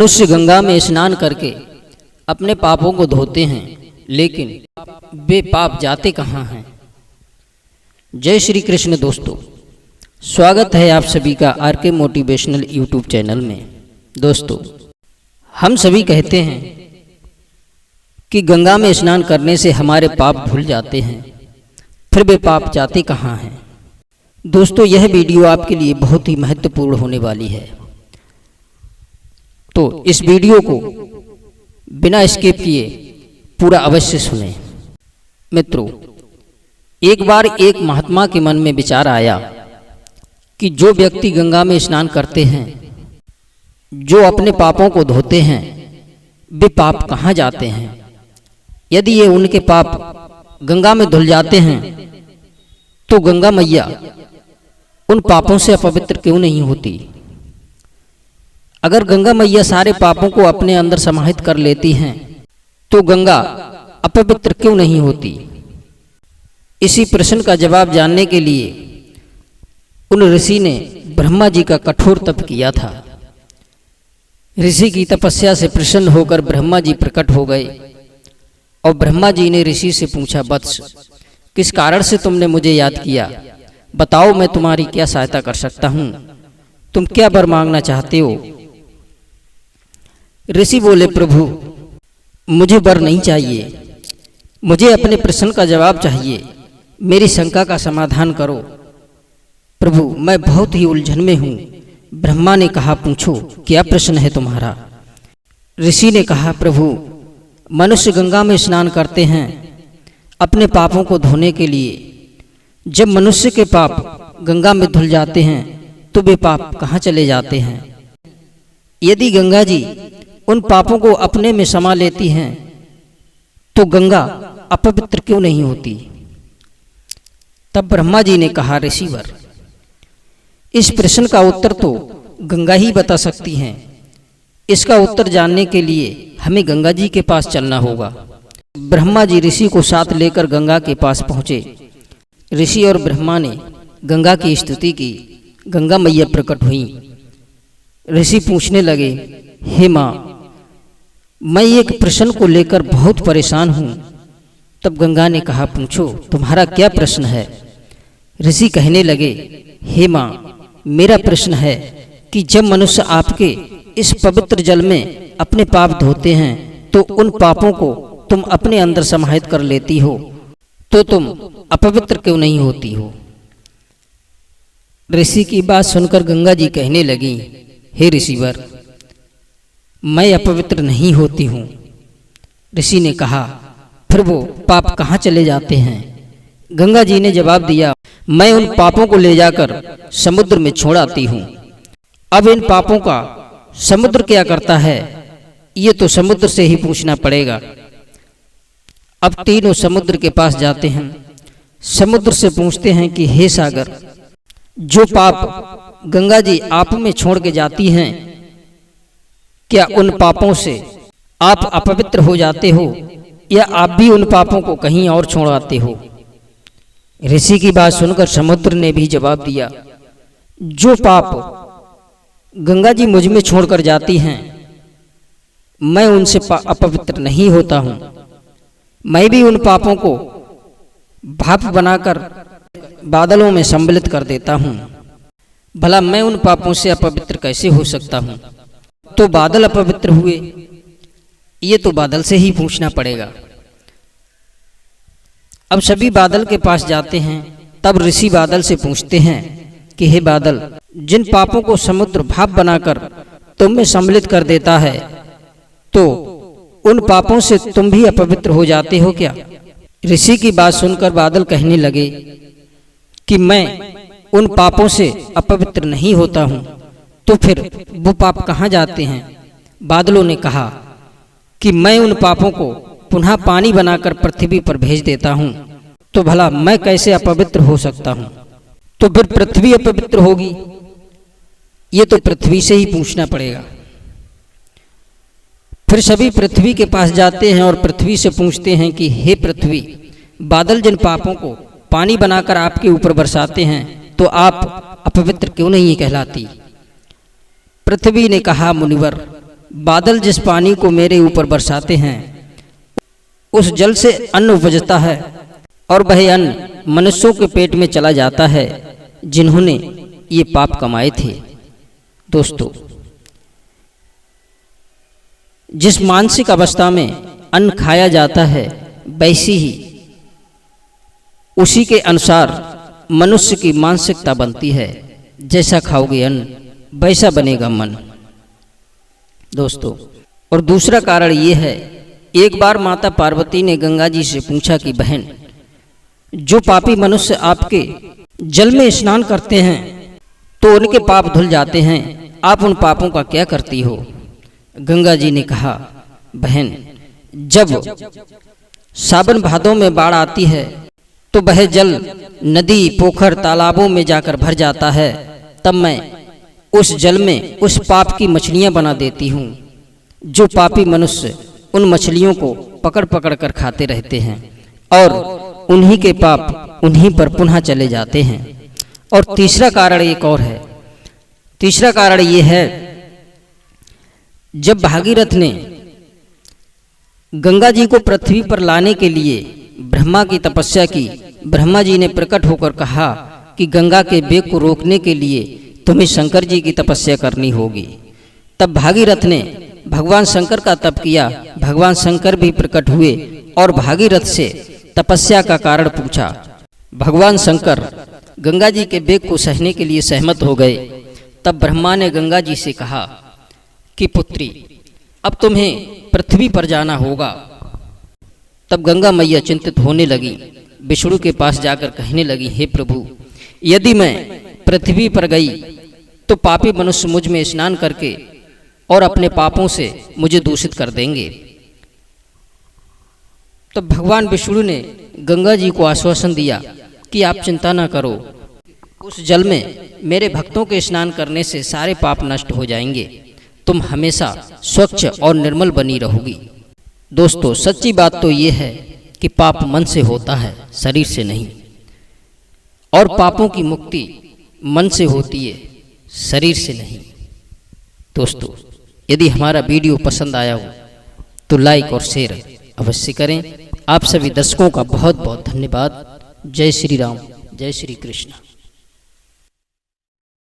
मनुष्य गंगा में स्नान करके अपने पापों को धोते हैं, लेकिन वे पाप जाते कहाँ हैं। जय श्री कृष्ण दोस्तों, स्वागत है आप सभी का आरके मोटिवेशनल यूट्यूब चैनल में। दोस्तों, हम सभी कहते हैं कि गंगा में स्नान करने से हमारे पाप धुल जाते हैं, फिर वे पाप जाते कहाँ हैं। दोस्तों, यह वीडियो आपके लिए बहुत ही महत्वपूर्ण होने वाली है, तो इस वीडियो को बिना स्किप किए पूरा अवश्य सुनें। मित्रों, एक बार एक महात्मा के मन में विचार आया कि जो व्यक्ति गंगा में स्नान करते हैं, जो अपने पापों को धोते हैं, वे पाप कहाँ जाते हैं। यदि ये उनके पाप गंगा में धुल जाते हैं तो गंगा मैया उन पापों से अपवित्र क्यों नहीं होती। अगर गंगा मैया सारे पापों को अपने अंदर समाहित कर लेती हैं तो गंगा अपवित्र क्यों नहीं होती। इसी प्रश्न का जवाब जानने के लिए उन ऋषि ने ब्रह्मा जी का कठोर तप किया था। ऋषि की तपस्या से प्रसन्न होकर ब्रह्मा जी प्रकट हो गए और ब्रह्मा जी ने ऋषि से पूछा, वत्स, किस कारण से तुमने मुझे याद किया, बताओ मैं तुम्हारी क्या सहायता कर सकता हूँ, तुम क्या वर मांगना चाहते हो। ऋषि बोले, प्रभु मुझे वर नहीं चाहिए, मुझे अपने प्रश्न का जवाब चाहिए, मेरी शंका का समाधान करो। प्रभु मैं बहुत ही उलझन में हूँ। ब्रह्मा ने कहा, पूछो क्या प्रश्न है तुम्हारा। ऋषि ने कहा, प्रभु मनुष्य गंगा में स्नान करते हैं अपने पापों को धोने के लिए। जब मनुष्य के पाप गंगा में धुल जाते हैं तो वे पाप कहाँ चले जाते हैं। यदि गंगा जी उन पापों को अपने में समा लेती हैं तो गंगा अपवित्र क्यों नहीं होती। तब ब्रह्मा जी ने कहा, ऋषिवर, इस प्रश्न का उत्तर तो गंगा ही बता सकती हैं। इसका उत्तर जानने के लिए हमें गंगा जी के पास चलना होगा। ब्रह्मा जी ऋषि को साथ लेकर गंगा के पास पहुंचे। ऋषि और ब्रह्मा ने गंगा की स्तुति की। गंगा मैया प्रकट हुई। ऋषि पूछने लगे, हे माँ, मैं एक प्रश्न को लेकर बहुत परेशान हूँ। तब गंगा ने कहा, पूछो तुम्हारा क्या प्रश्न है। ऋषि कहने लगे, हे माँ, मेरा प्रश्न है कि जब मनुष्य आपके इस पवित्र जल में अपने पाप धोते हैं तो उन पापों को तुम अपने अंदर समाहित कर लेती हो, तो तुम अपवित्र क्यों नहीं होती हो। ऋषि की बात सुनकर गंगा जी कहने लगी, हे ऋषिवर, मैं अपवित्र नहीं होती हूँ। ऋषि ने कहा, फिर वो पाप कहाँ चले जाते हैं। गंगा जी ने जवाब दिया, मैं उन पापों को ले जाकर समुद्र में छोड़ आती हूँ। अब इन पापों का समुद्र क्या करता है, ये तो समुद्र से ही पूछना पड़ेगा। अब तीनों समुद्र के पास जाते हैं। समुद्र से पूछते हैं कि हे सागर, जो पाप गंगा जी आप में छोड़ के जाती हैं, क्या उन पापों से आप अपवित्र हो जाते हो या आप भी उन पापों को कहीं और छोड़ आते हो। ऋषि की बात सुनकर समुद्र ने भी जवाब दिया, जो पाप गंगा जी मुझ में छोड़कर जाती हैं, मैं उनसे अपवित्र नहीं होता हूँ। मैं भी उन पापों को भाप बनाकर बादलों में सम्मिलित कर देता हूँ। भला मैं उन पापों से अपवित्र कैसे हो सकता हूँ। तो बादल अपवित्र हुए, ये तो बादल से ही पूछना पड़ेगा। अब सभी बादल के पास जाते हैं। तब ऋषि बादल से पूछते हैं कि हे बादल, जिन पापों को समुद्र भाप बनाकर तुम में सम्मिलित कर देता है, तो उन पापों से तुम भी अपवित्र हो जाते हो क्या। ऋषि की बात सुनकर बादल कहने लगे कि मैं उन पापों से अपवित्र नहीं होता हूँ, तो फिर वो पाप कहाँ जाते हैं। बादलों ने कहा कि मैं उन पापों को पुनः पानी बनाकर पृथ्वी पर भेज देता हूँ, तो भला मैं कैसे अपवित्र हो सकता हूँ। तो फिर पृथ्वी अपवित्र होगी, ये तो पृथ्वी से ही पूछना पड़ेगा। फिर सभी पृथ्वी के पास जाते हैं और पृथ्वी से पूछते हैं कि हे पृथ्वी, बादल जिन पापों को पानी बनाकर आपके ऊपर बरसाते हैं, तो आप अपवित्र क्यों नहीं कहलाती। पृथ्वी ने कहा, मुनिवर, बादल जिस पानी को मेरे ऊपर बरसाते हैं उस जल से अन्न उपजता है और वह अन्न मनुष्यों के पेट में चला जाता है जिन्होंने ये पाप कमाए थे। दोस्तों, जिस मानसिक अवस्था में अन्न खाया जाता है वैसी ही उसी के अनुसार मनुष्य की मानसिकता बनती है। जैसा खाओगे अन्न वैसा बनेगा मन। दोस्तों, और दूसरा कारण ये है, एक बार माता पार्वती ने गंगा जी से पूछा कि बहन, जो पापी मनुष्य आपके जल में स्नान करते हैं तो उनके पाप धुल जाते हैं, आप उन पापों का क्या करती हो? गंगा जी ने कहा, बहन, जब सावन भादों में बाढ़ आती है तो वह जल नदी, पोखर, तालाबों में जाकर भर जाता है। तब मैं उस जल में उस पाप की मछलियां बना देती हूँ। जो पापी मनुष्य उन मछलियों को पकड़ पकड़ कर खाते रहते हैं और उन्हीं के पाप उन्हीं पर पुनः चले जाते हैं। और तीसरा कारण एक और है। तीसरा कारण ये है, जब भागीरथ ने गंगा जी को पृथ्वी पर लाने के लिए ब्रह्मा की तपस्या की, ब्रह्मा जी ने प्रकट होकर कहा कि गंगा के वेग को रोकने के लिए तुम्हें शंकर जी की तपस्या करनी होगी। तब भागीरथ ने भगवान शंकर का तप किया। भगवान शंकर भी प्रकट हुए और भागीरथ से तपस्या का कारण पूछा। भगवान शंकर गंगा जी के वेग को सहने के लिए सहमत हो गए। तब ब्रह्मा ने गंगा जी से कहा कि पुत्री, अब तुम्हें पृथ्वी पर जाना होगा। तब गंगा मैया चिंतित होने लगी, विष्णु के पास जाकर कहने लगी, हे प्रभु, यदि मैं पृथ्वी पर गई तो पापी मनुष्य मुझ में स्नान करके और अपने पापों से मुझे दूषित कर देंगे। तब भगवान विष्णु ने गंगा जी को आश्वासन दिया कि आप चिंता न करो, उस जल में मेरे भक्तों के स्नान करने से सारे पाप नष्ट हो जाएंगे, तुम हमेशा स्वच्छ और निर्मल बनी रहोगी। दोस्तों, सच्ची बात तो ये है कि पाप मन से होता है, शरीर से नहीं, और पापों की मुक्ति मन से होती है, शरीर से नहीं। दोस्तों, यदि हमारा वीडियो पसंद आया हो तो लाइक और शेयर अवश्य करें। आप सभी दर्शकों का बहुत बहुत धन्यवाद। जय श्री राम, जय श्री कृष्ण।